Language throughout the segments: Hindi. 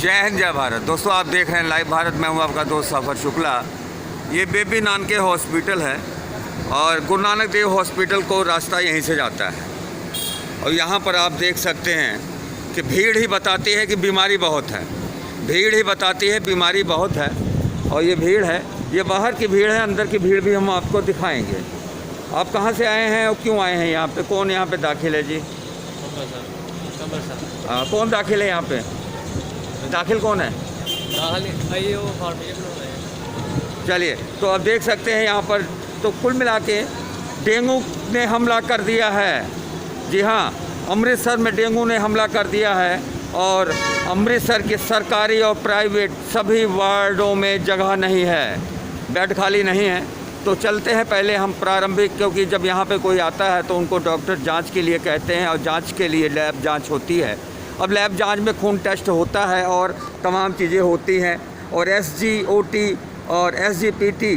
जय हिंद जय भारत। दोस्तों आप देख रहे हैं लाइव भारत। मैं हूं आपका दोस्त सफर शुक्ला। ये बेबी नानके हॉस्पिटल है और गुरु नानक देव हॉस्पिटल को रास्ता यहीं से जाता है। और यहाँ पर आप देख सकते हैं कि भीड़ ही बताती है कि बीमारी बहुत है। भीड़ ही बताती है बीमारी बहुत है। और ये भीड़ है, ये बाहर की भीड़ है, अंदर की भीड़ भी हम आपको दिखाएंगे। आप कहाँ से आए हैं और क्यों आए हैं यहाँ पे? कौन यहाँ पे दाखिल है जी? कौन दाखिल है यहाँ पे? दाखिल कौन है? चलिए, तो आप देख सकते हैं यहाँ पर तो कुल मिला के डेंगू ने हमला कर दिया है। जी हाँ, अमृतसर में डेंगू ने हमला कर दिया है और अमृतसर के सरकारी और प्राइवेट सभी वार्डों में जगह नहीं है, बेड खाली नहीं है। तो चलते हैं पहले हम प्रारंभिक, क्योंकि जब यहाँ पे कोई आता है तो उनको डॉक्टर जांच के लिए कहते हैं और जांच के लिए लैब जांच होती है। अब लैब जांच में खून टेस्ट होता है और तमाम चीज़ें होती हैं और SGOT और SGPT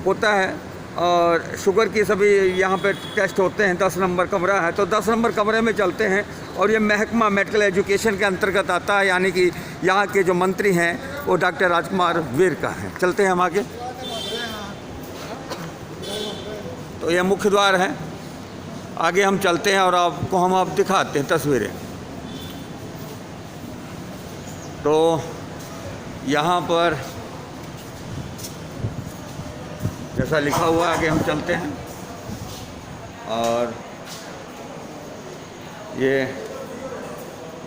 होता है और शुगर की सभी यहाँ पे टेस्ट होते हैं। 10 नंबर कमरा है, तो 10 नंबर कमरे में चलते हैं। और ये महकमा मेडिकल एजुकेशन के अंतर्गत आता है, यानी कि यहाँ के जो मंत्री हैं वो डॉक्टर राजकुमार वेरका हैं। चलते हैं हम आगे। तो यह मुख्य द्वार है, आगे हम चलते हैं और आपको हम दिखाते हैं तस्वीरें। तो यहाँ पर जैसा लिखा हुआ है, आगे हम चलते हैं। और ये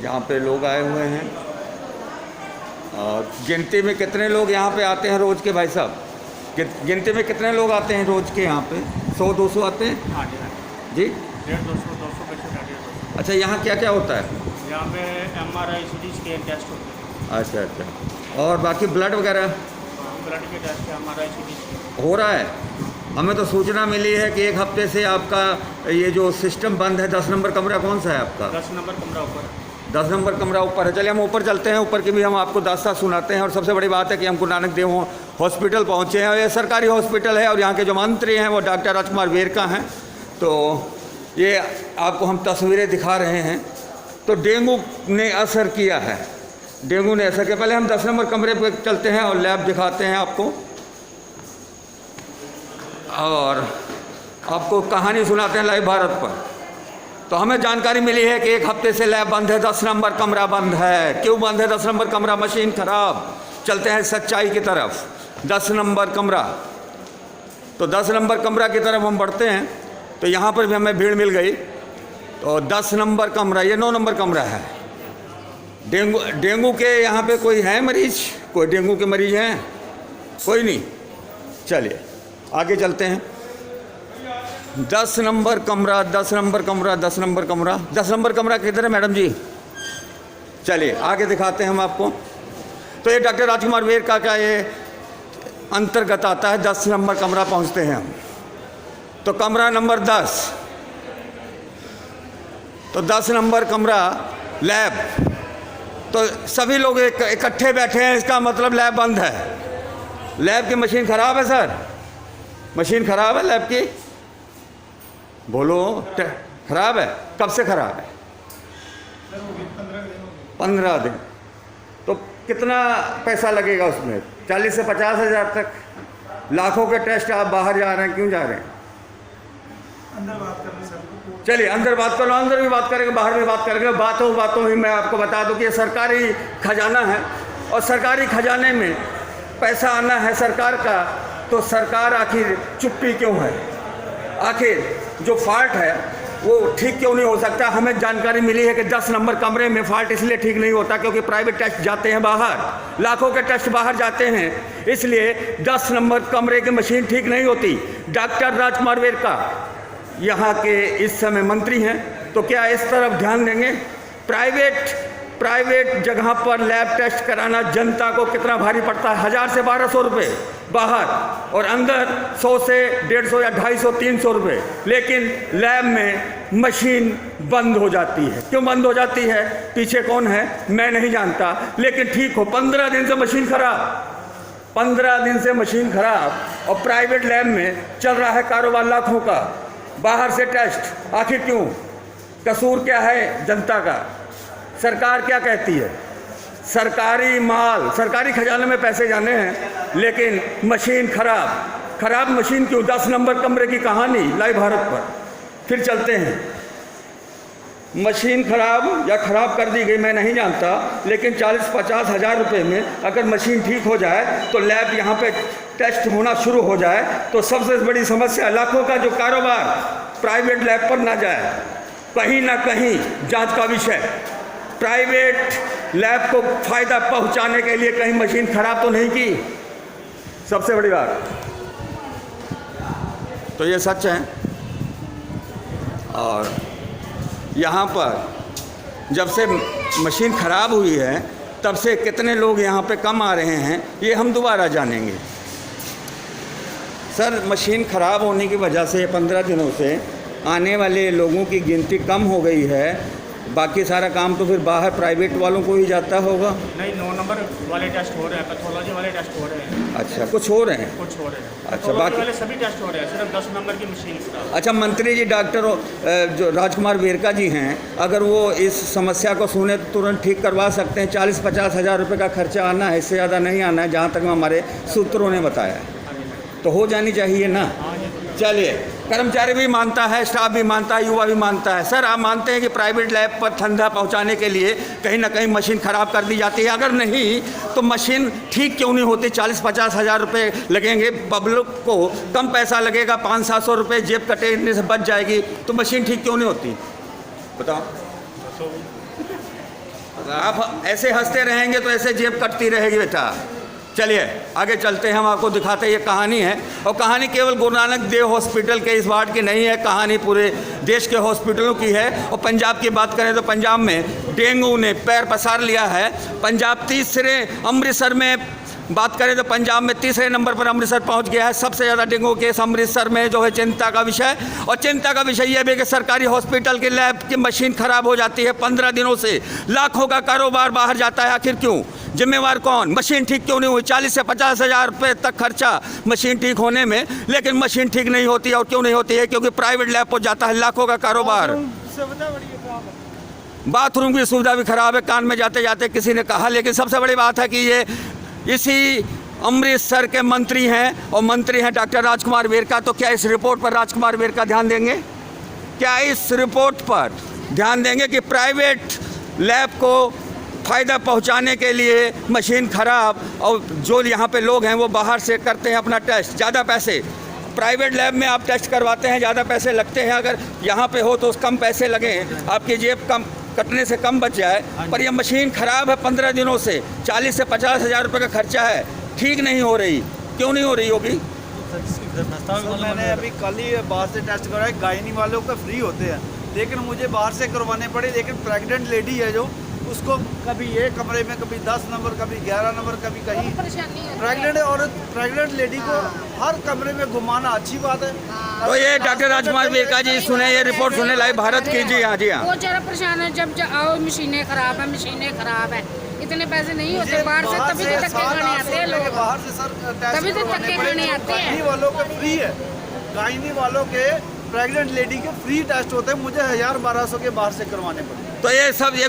यहाँ पे लोग आए हुए हैं और गिनती में कितने लोग यहाँ पे आते हैं रोज़ के? भाई साहब, गिनती में कितने लोग आते हैं रोज़ के यहाँ पे? 100-200 आते हैं? हाँ जी, 150-200 पेशेंट। अच्छा, यहाँ क्या क्या होता है? यहाँ पे MRI CT स्कैन टेस्ट होते हैं। अच्छा, और बाकी ब्लड वगैरह? ब्लड के टेस्ट MRI CT स्कैन हो रहा है। हमें तो सूचना मिली है कि एक हफ्ते से आपका ये जो सिस्टम बंद है। 10 नंबर कमरा कौन सा है आपका? 10 नंबर कमरा ऊपर। 10 नंबर कमरा ऊपर है। चलिए हम ऊपर चलते हैं, ऊपर की भी हम आपको दास्तान सुनाते हैं। और सबसे बड़ी बात है कि हम गुरु नानक देव हॉस्पिटल पहुँचे हैं और ये सरकारी हॉस्पिटल है और यहाँ के जो मंत्री हैं वो डॉक्टर राजकुमार वेरका हैं। तो ये आपको हम तस्वीरें दिखा रहे हैं। तो डेंगू ने असर किया है, डेंगू ने असर किया। पहले हम 10 नंबर कमरे पर चलते हैं और लैब दिखाते हैं आपको और आपको कहानी सुनाते हैं लाइव भारत पर। तो हमें जानकारी मिली है कि एक हफ्ते से लैब बंद है, 10 नंबर कमरा बंद है। क्यों बंद है 10 नंबर कमरा? मशीन खराब। चलते हैं सच्चाई की तरफ। 10 नंबर कमरा, तो 10 नंबर कमरा की तरफ हम बढ़ते हैं। तो यहाँ पर भी हमें भीड़ मिल गई। तो 10 नंबर कमरा, ये 9 नंबर कमरा है। डेंगू के यहाँ पे कोई है मरीज? कोई डेंगू के मरीज हैं? कोई नहीं। चलिए आगे चलते हैं। 10 नंबर कमरा, 10 नंबर कमरा, 10 नंबर कमरा, 10 नंबर कमरा किधर है मैडम जी? चलिए आगे दिखाते हैं हम आपको। तो ये डॉक्टर राजकुमार वेरका का ये अंतर्गत आता है। 10 नंबर कमरा पहुंचते हैं हम। तो कमरा नंबर 10, तो 10 नंबर कमरा लैब। तो सभी लोग इकट्ठे बैठे हैं, इसका मतलब लैब बंद है। लैब की मशीन ख़राब है सर, मशीन ख़राब है लैब की। बोलो, ख़राब है? कब से ख़राब है? 15 दिन। तो कितना पैसा लगेगा उसमें? 40 से 50 हज़ार तक। लाखों के टेस्ट आप बाहर जा रहे हैं, क्यों जा रहे हैं? अंदर बात करनी सर। चलिए अंदर बात कर लो, अंदर भी बात करेंगे, बाहर भी बात करेंगे। बातों ही मैं आपको बता दूं कि ये सरकारी खजाना है और सरकारी खजाने में पैसा आना है सरकार का। तो सरकार आखिर चुप्पी क्यों है? आखिर जो फॉल्ट है वो ठीक क्यों नहीं हो सकता? हमें जानकारी मिली है कि 10 नंबर कमरे में फॉल्ट इसलिए ठीक नहीं होता क्योंकि प्राइवेट टेस्ट जाते हैं बाहर, लाखों के टेस्ट बाहर जाते हैं, इसलिए 10 नंबर कमरे की मशीन ठीक नहीं होती। डॉक्टर राजकुमार वेरका यहाँ के इस समय मंत्री हैं, तो क्या इस तरफ ध्यान देंगे? प्राइवेट जगह पर लैब टेस्ट कराना जनता को कितना भारी पड़ता है? 1000 से 1200 रुपये बाहर और अंदर 100 से 150 या 250 300 रुपये। लेकिन लैब में मशीन बंद हो जाती है। क्यों बंद हो जाती है? पीछे कौन है मैं नहीं जानता, लेकिन ठीक हो 15 दिन से मशीन खराब, 15 दिन से मशीन खराब और प्राइवेट लैब में चल रहा है कारोबार लाखों का, बाहर से टेस्ट। आखिर क्यों? कसूर क्या है जनता का? सरकार क्या कहती है? सरकारी माल, सरकारी खजाने में पैसे जाने हैं, लेकिन मशीन खराब मशीन क्यों? 10 नंबर कमरे की कहानी लाइव भारत पर। फिर चलते हैं, मशीन खराब या ख़राब कर दी गई मैं नहीं जानता, लेकिन 40-50 हज़ार रुपये में अगर मशीन ठीक हो जाए तो लैब यहाँ पे टेस्ट होना शुरू हो जाए तो सबसे बड़ी समस्या लाखों का जो कारोबार प्राइवेट लैब पर ना जाए। कहीं ना कहीं जांच का विषय, प्राइवेट लैब को फ़ायदा पहुंचाने के लिए कहीं मशीन ख़राब तो नहीं की, सबसे बड़ी बात। तो ये सच है। और यहाँ पर जब से मशीन ख़राब हुई है तब से कितने लोग यहाँ पे कम आ रहे हैं ये हम दोबारा जानेंगे। सर, मशीन ख़राब होने की वजह से 15 दिनों से आने वाले लोगों की गिनती कम हो गई है, बाकी सारा काम तो फिर बाहर प्राइवेट वालों को ही जाता होगा। नहीं, 9 नंबर वाले टेस्ट हो रहे हैं, पैथोलॉजी वाले टेस्ट हो रहे हैं। अच्छा, कुछ हो रहे हैं? कुछ हो रहे हैं। अच्छा, पैथोलॉजी वाले सभी टेस्ट हो रहे हैं, सिर्फ 10 नंबर की मशीन खराब। अच्छा, मंत्री जी डॉक्टर जो राजकुमार वेरका जी हैं, अगर वो इस समस्या को सुने तो तुरंत ठीक करवा सकते हैं। 40-50 हज़ार रुपये का खर्चा आना है, इससे ज़्यादा नहीं आना है, जहाँ तक हमारे सूत्रों ने बताया है। तो हो जानी चाहिए ना। चलिए, कर्मचारी भी मानता है, स्टाफ भी मानता है, युवा भी मानता है। सर, आप मानते हैं कि प्राइवेट लैब पर धंधा पहुंचाने के लिए कहीं ना कहीं मशीन ख़राब कर दी जाती है? अगर नहीं तो मशीन ठीक क्यों नहीं होती? 40-50 हज़ार रुपये लगेंगे, पब्लिक को कम पैसा लगेगा, 500-700 रुपये जेब कटने से बच जाएगी, तो मशीन ठीक क्यों नहीं होती? बताओ। आप ऐसे हंसते रहेंगे तो ऐसे जेब कटती रहेगी बेटा। चलिए आगे चलते हैं, हम आपको दिखाते हैं। ये कहानी है, और कहानी केवल गुरु नानक देव हॉस्पिटल के इस वार्ड की नहीं है, कहानी पूरे देश के हॉस्पिटलों की है। और पंजाब की बात करें तो पंजाब में डेंगू ने पैर पसार लिया है। पंजाब तीसरे, अमृतसर में बात करें तो पंजाब में तीसरे नंबर पर अमृतसर पहुंच गया है। सबसे ज़्यादा डेंगू केस अमृतसर में जो है चिंता का विषय। और चिंता का विषय यह भी कि सरकारी हॉस्पिटल की लैब की मशीन ख़राब हो जाती है 15 दिनों से, लाखों का कारोबार बाहर जाता है। आखिर क्यों? जिम्मेवार कौन? मशीन ठीक क्यों नहीं हुई? 40 से 50 हज़ार रुपये तक खर्चा मशीन ठीक होने में, लेकिन मशीन ठीक नहीं होती। और क्यों नहीं होती है? क्योंकि प्राइवेट लैब पर जाता है लाखों का कारोबार। बाथरूम की सुविधा भी खराब है, कान में जाते जाते किसी ने कहा। लेकिन सबसे बड़ी बात है कि ये इसी अमृतसर के मंत्री हैं, और मंत्री हैं डॉक्टर राजकुमार वेरका। तो क्या इस रिपोर्ट पर राजकुमार वेरका ध्यान देंगे? क्या इस रिपोर्ट पर ध्यान देंगे कि प्राइवेट लैब को फ़ायदा पहुंचाने के लिए मशीन ख़राब, और जो यहाँ पे लोग हैं वो बाहर से करते हैं अपना टेस्ट, ज़्यादा पैसे प्राइवेट लैब में आप टेस्ट करवाते हैं, ज़्यादा पैसे लगते हैं। अगर यहाँ पे हो तो कम पैसे लगें, आपकी जेब कम कटने से कम बच जाए। पर यह मशीन ख़राब है 15 दिनों से, 40 से 50 हज़ार रुपये का खर्चा है, ठीक नहीं हो रही। क्यों नहीं हो रही होगी? मैंने अभी कल ही बाहर से टेस्ट करवाया, गायनी वालों का फ्री होते हैं, लेकिन मुझे बाहर से करवाने पड़े। लेकिन प्रेग्नेंट लेडी है जो, उसको कभी एक कमरे में, कभी 10 नंबर, कभी 11 नंबर, कभी कहीं प्रेग्नेंट है। और प्रेग्नेंट लेडी को हर कमरे में घुमाना अच्छी बात है। तो ये डॉक्टर राजकुमार वेरका जी सुने, ये रिपोर्ट सुने लाइव भारत की। जी हाँ, जी हाँ। वो ज़रा परेशान है, जब आओ मशीनें ख़राब है, मशीनें ख़राब है, इतने पैसे नहीं होते बाहर से, तभी तो धक्के खाने आते हैं लोग, बाहर से सर तभी तो धक्के खाने आते हैं। गायनी वालों के फ्री है, गायनी वालों के प्रेग्नेंट लेडी के फ्री टेस्ट होते हैं, मुझे 1000-1200 के बाहर से करवाने पड़े। तो ये सब ये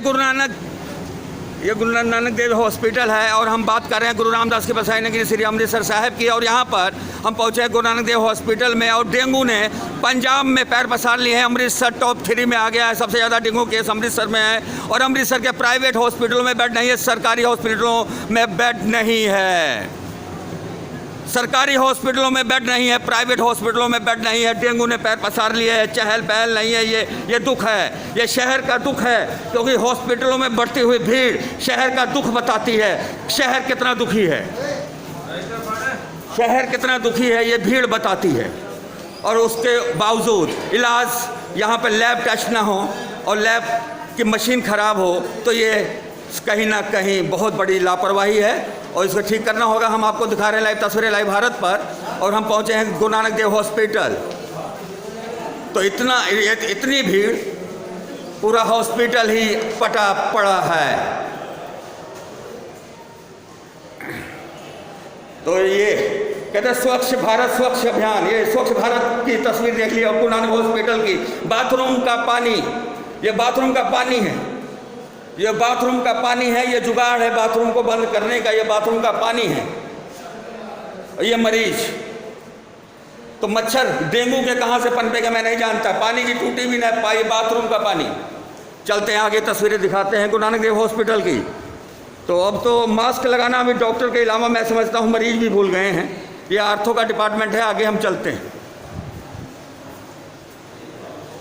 गुरु नानक देव हॉस्पिटल है, और हम बात कर रहे हैं गुरु रामदास की बसाई नगरी श्री अमृतसर साहिब की। और यहाँ पर हम पहुँचे हैं गुरु नानक देव हॉस्पिटल में, और डेंगू ने पंजाब में पैर पसार लिए हैं। अमृतसर टॉप 3 में आ गया है, सबसे ज़्यादा डेंगू केस अमृतसर में है। और अमृतसर के प्राइवेट हॉस्पिटलों में बेड नहीं है, सरकारी हॉस्पिटलों में बेड नहीं है। सरकारी हॉस्पिटलों में बेड नहीं है, प्राइवेट हॉस्पिटलों में बेड नहीं है। डेंगू ने पैर पसार लिए है, चहल पहल नहीं है। ये दुख है, ये शहर का दुख है, क्योंकि हॉस्पिटलों में बढ़ती हुई भीड़ शहर का दुख बताती है। शहर कितना दुखी है, शहर कितना दुखी है, ये भीड़ बताती है। और उसके बावजूद इलाज यहाँ पर लैब टेस्ट ना हो और लैब की मशीन ख़राब हो, तो ये कहीं ना कहीं बहुत बड़ी लापरवाही है, और इसको ठीक करना होगा। हम आपको दिखा रहे हैं लाइव तस्वीरें लाइव भारत पर, और हम पहुंचे हैं गुरु नानक देव हॉस्पिटल। तो इतनी भीड़, पूरा हॉस्पिटल ही पटा पड़ा है। तो ये कहते हैं स्वच्छ भारत स्वच्छ अभियान, ये स्वच्छ भारत की तस्वीर देख लिया गुरु नानक हॉस्पिटल की। बाथरूम का पानी, ये बाथरूम का पानी है, ये बाथरूम का पानी है, ये जुगाड़ है बाथरूम को बंद करने का, ये बाथरूम का पानी है। ये मरीज तो मच्छर डेंगू के कहाँ से पनपेगा मैं नहीं जानता, पानी की टूटी भी नहीं पाई, बाथरूम का पानी। चलते हैं आगे, तस्वीरें दिखाते हैं गुरु नानक देव हॉस्पिटल की। तो अब तो मास्क लगाना अभी डॉक्टर के अलावा मैं समझता हूँ मरीज भी भूल गए हैं। ये आर्थो का डिपार्टमेंट है, आगे हम चलते हैं।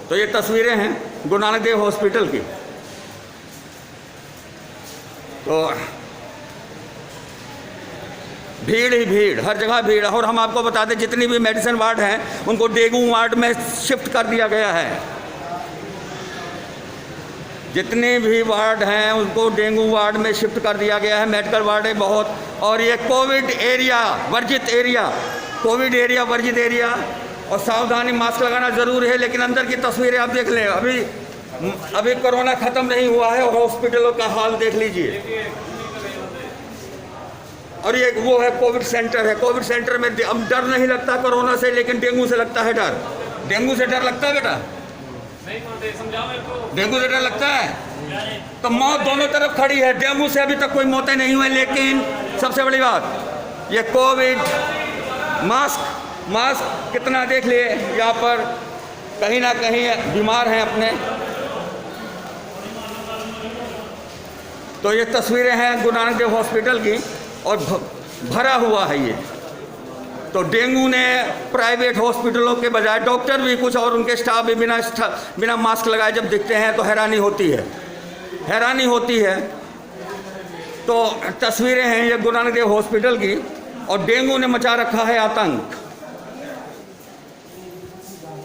तो ये तस्वीरें हैं गुरु नानक देव हॉस्पिटल की। तो भीड़ ही भीड़, हर जगह भीड़। और हम आपको बता दें जितनी भी मेडिसिन वार्ड हैं उनको डेंगू वार्ड में शिफ्ट कर दिया गया है। जितने भी वार्ड हैं उनको डेंगू वार्ड में शिफ्ट कर दिया गया है। मेडिकल वार्ड है बहुत। और ये कोविड एरिया वर्जित एरिया, कोविड एरिया वर्जित एरिया। और सावधानी, मास्क लगाना ज़रूर है। लेकिन अंदर की तस्वीरें आप देख लें, अभी कोरोना ख़त्म नहीं हुआ है और हॉस्पिटलों का हाल देख लीजिए। और ये वो है कोविड सेंटर है। कोविड सेंटर में अब डर नहीं लगता कोरोना से, लेकिन डेंगू से लगता है डर। डेंगू से डर लगता है बेटा? डेंगू से डर लगता है? तो मौत दोनों तरफ खड़ी है। डेंगू से अभी तक कोई मौतें नहीं हुई, लेकिन सबसे बड़ी बात ये कोविड मास्क कितना देख लिए, यहाँ पर कहीं ना कहीं बीमार हैं अपने। तो ये तस्वीरें हैं गुरु नानक देव हॉस्पिटल की और भरा हुआ है ये। तो डेंगू ने प्राइवेट हॉस्पिटलों के बजाय डॉक्टर भी कुछ और उनके स्टाफ भी बिना मास्क लगाए जब दिखते हैं तो हैरानी होती है। तो तस्वीरें हैं ये गुरु नानक देव हॉस्पिटल की और डेंगू ने मचा रखा है आतंक।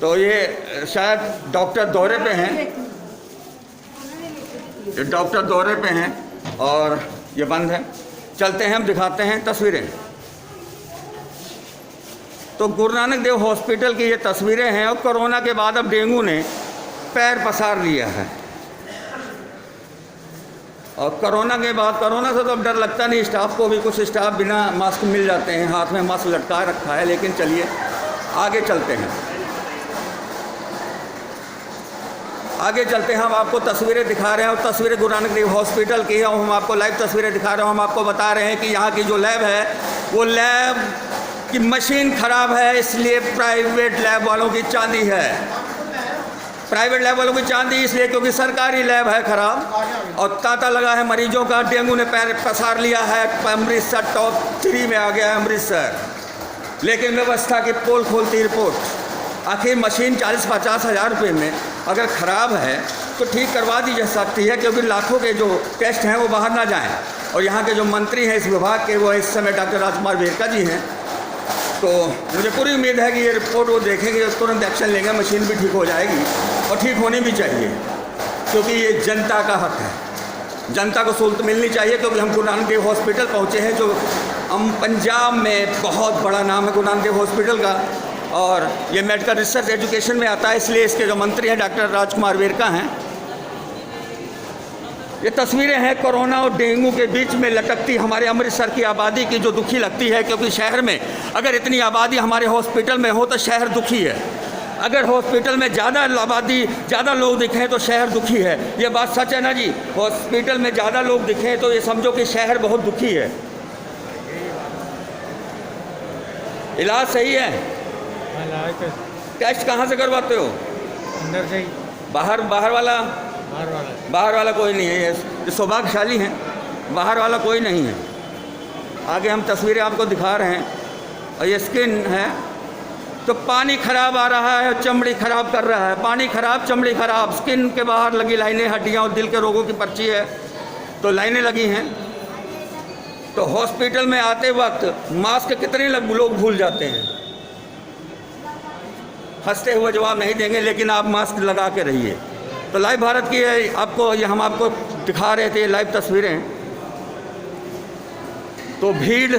तो ये शायद डॉक्टर दौरे पे हैं, और ये बंद है। चलते हैं, हम दिखाते हैं तस्वीरें। तो गुरु नानक देव हॉस्पिटल की ये तस्वीरें हैं। और कोरोना के बाद अब डेंगू ने पैर पसार लिया है। और कोरोना के बाद, कोरोना से तो अब डर लगता नहीं, स्टाफ को भी कुछ स्टाफ बिना मास्क मिल जाते हैं, हाथ में मास्क लटका रखा है। लेकिन चलिए आगे चलते हैं, हम आपको तस्वीरें दिखा रहे हैं। और तस्वीरें गुरु नानक देव हॉस्पिटल की है और हम आपको लाइव तस्वीरें दिखा रहे हैं। हम आपको बता रहे हैं कि यहाँ की जो लैब है वो लैब की मशीन ख़राब है, इसलिए प्राइवेट लैब वालों की चांदी है। प्राइवेट लैब वालों की चांदी इसलिए क्योंकि सरकारी लैब है ख़राब और तांता लगा है मरीजों का। डेंगू ने पैर पसार लिया है, अमृतसर टॉप 3 में आ गया है अमृतसर। लेकिन व्यवस्था की पोल खोलती रिपोर्ट। आखिर मशीन 40-50 हज़ार रुपये में अगर ख़राब है तो ठीक करवा दी जा सकती है, क्योंकि लाखों के जो टेस्ट हैं वो बाहर ना जाएं। और यहाँ के जो मंत्री हैं इस विभाग के, वो इस समय डॉक्टर राजकुमार वेरका जी हैं। तो मुझे पूरी उम्मीद है कि ये रिपोर्ट वो देखेंगे, तुरंत एक्शन लेंगे, मशीन भी ठीक हो जाएगी। और ठीक होनी भी चाहिए, क्योंकि ये जनता का हक है, जनता को सहूलत मिलनी चाहिए। क्योंकि हम गुरु नानक देव हॉस्पिटल पहुँचे हैं, जो हम पंजाब में बहुत बड़ा नाम है गुरु नानक देव हॉस्पिटल का, और ये मेडिकल रिसर्च एजुकेशन में आता है, इसलिए इसके जो मंत्री हैं डॉक्टर राजकुमार वेरका हैं। ये तस्वीरें हैं कोरोना और डेंगू के बीच में लटकती हमारे अमृतसर की आबादी की, जो दुखी लगती है। क्योंकि शहर में अगर इतनी आबादी हमारे हॉस्पिटल में हो तो शहर दुखी है। अगर हॉस्पिटल में ज़्यादा आबादी, ज़्यादा लोग दिखें तो शहर दुखी है। ये बात सच है ना जी? हॉस्पिटल में ज़्यादा लोग दिखें तो ये समझो कि शहर बहुत दुखी है। इलाज सही है? टेस्ट कहाँ से करवाते हो? अंदर से ही। बाहर वाला कोई नहीं है। ये सौभाग्यशाली हैं, बाहर वाला कोई नहीं है। आगे हम तस्वीरें आपको दिखा रहे हैं। और ये स्किन है तो पानी खराब आ रहा है, चमड़ी खराब कर रहा है। पानी खराब, चमड़ी खराब, स्किन के बाहर लगी लाइनें, हड्डियाँ और दिल के रोगों की पर्ची है तो लाइनें लगी हैं। तो हॉस्पिटल में आते वक्त मास्क कितने लोग भूल जाते हैं। हंसते हुए जवाब नहीं देंगे, लेकिन आप मास्क लगा के रहिए। तो लाइव भारत की हम आपको दिखा रहे थे लाइव तस्वीरें। तो भीड़,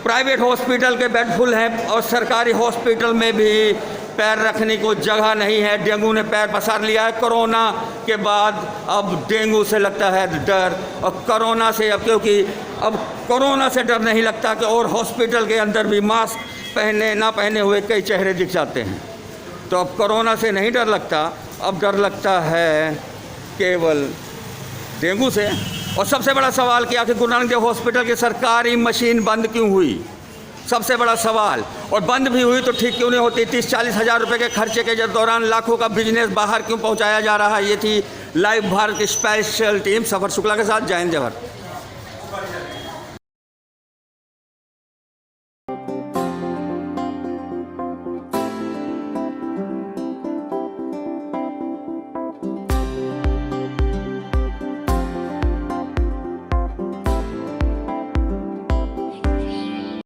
प्राइवेट हॉस्पिटल के बेड फुल हैं और सरकारी हॉस्पिटल में भी पैर रखने को जगह नहीं है। डेंगू ने पैर पसार लिया है। कोरोना के बाद अब डेंगू से लगता है डर, और कोरोना से अब, क्योंकि अब कोरोना से डर नहीं लगता कि और हॉस्पिटल के अंदर भी मास्क पहने ना पहने हुए कई चेहरे दिख जाते हैं। तो अब कोरोना से नहीं डर लगता, अब डर लगता है केवल डेंगू से। और सबसे बड़ा सवाल कि आखिर गुरु नानक देव हॉस्पिटल की सरकारी मशीन बंद क्यों हुई, सबसे बड़ा सवाल। और बंद भी हुई तो ठीक क्यों नहीं होती। 30-40 हज़ार रुपये के खर्चे के दौरान लाखों का बिजनेस बाहर क्यों पहुंचाया जा रहा है। ये थी लाइव भारत की स्पेशल टीम सफ़र शुक्ला के साथ। जय हिंद जय भारत।